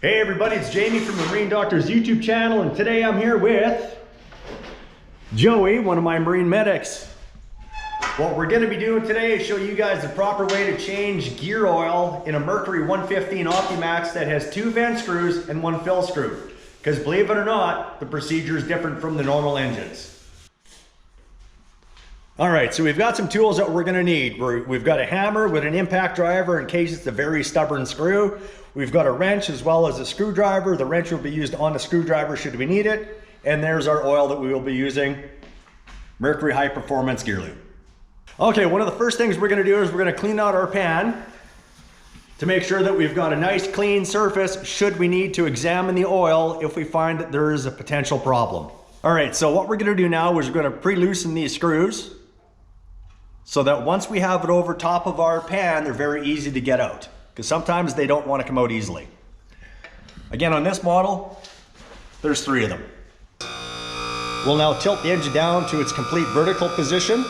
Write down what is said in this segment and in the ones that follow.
Hey everybody, it's Jamie from the Marine Doctors YouTube channel, and today I'm here with Joey, one of my Marine medics. What we're going to be doing today is show you guys the proper way to change gear oil in a Mercury 115 Optimax that has 2 vent screws and 1 fill screw. Because believe it or not, the procedure is different from the normal engines. Alright, so we've got some tools that we're going to need. We've got a hammer with an impact driver in case it's a very stubborn screw. We've got a wrench as well as a screwdriver. The wrench will be used on the screwdriver should we need it. And there's our oil that we will be using. Mercury High Performance Gear Lube. Okay, one of the first things we're going to do is we're going to clean out our pan to make sure that we've got a nice clean surface should we need to examine the oil if we find that there is a potential problem. Alright, so what we're going to do now is we're going to pre-loosen these screws so that once we have it over top of our pan, they're very easy to get out. Because sometimes they don't want to come out easily. Again, on this model, there's 3 of them. We'll now tilt the engine down to its complete vertical position.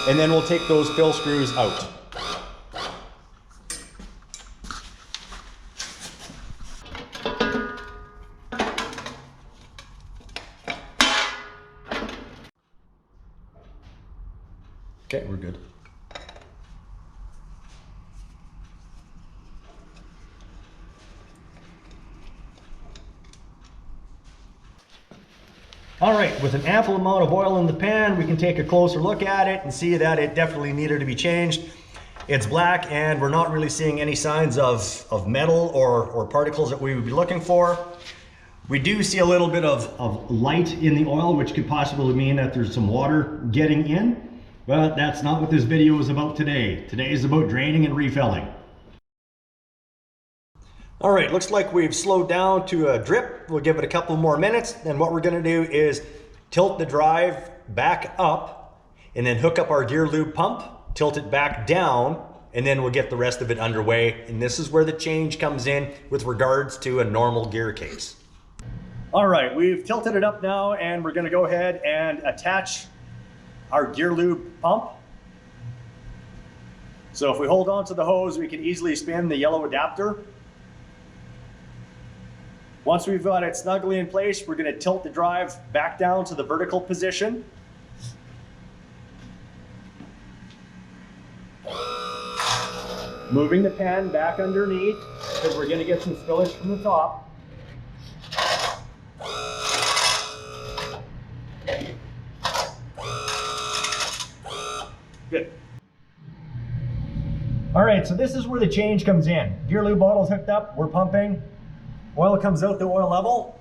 And then we'll take those fill screws out. Okay, we're good. All right, with an ample amount of oil in the pan, we can take a closer look at it and see that it definitely needed to be changed. It's black and we're not really seeing any signs of metal or particles that we would be looking for. We do see a little bit of light in the oil, which could possibly mean that there's some water getting in. But that's not what this video is about today. Today is about draining and refilling. All right, looks like we've slowed down to a drip. We'll give it a couple more minutes. And what we're gonna do is tilt the drive back up and then hook up our gear lube pump, tilt it back down, and then we'll get the rest of it underway. And this is where the change comes in with regards to a normal gear case. All right, we've tilted it up now and we're gonna go ahead and attach our gear lube pump. So if we hold on to the hose, we can easily spin the yellow adapter. Once we've got it snugly in place, we're going to tilt the drive back down to the vertical position. Moving the pan back underneath because we're going to get some spillage from the top. Good. All right, so this is where the change comes in. Gear lube bottle's hooked up, we're pumping. Oil comes out the oil level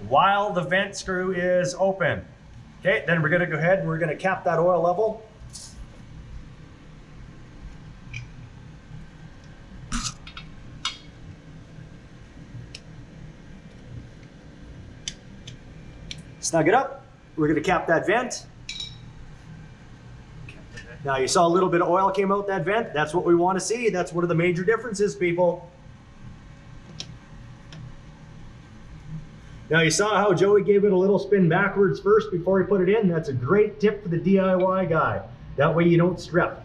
while the vent screw is open. Okay, then we're going to go ahead and we're going to cap that oil level. Snug it up. We're going to cap that vent. Now you saw a little bit of oil came out that vent. That's what we want to see. That's one of the major differences, people. Now you saw how Joey gave it a little spin backwards first before he put it in. That's a great tip for the DIY guy. That way you don't strip.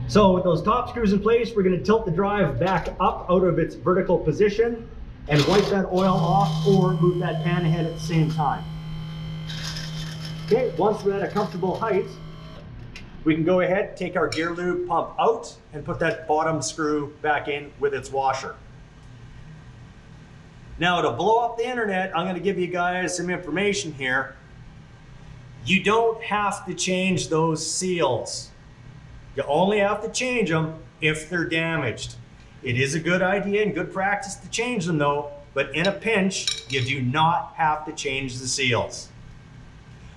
So with those top screws in place, we're going to tilt the drive back up out of its vertical position and wipe that oil off or move that pan ahead at the same time. Okay, once we're at a comfortable height, we can go ahead, take our gear lube pump out and put that bottom screw back in with its washer. Now to blow up the internet, I'm going to give you guys some information here. You don't have to change those seals. You only have to change them if they're damaged. It is a good idea and good practice to change them though, but in a pinch, you do not have to change the seals.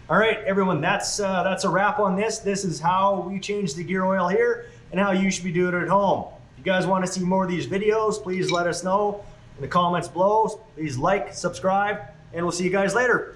All right, everyone, that's a wrap on this. This is how we change the gear oil here and how you should be doing it at home. If you guys want to see more of these videos, please let us know in the comments below. Please like, subscribe, and we'll see you guys later.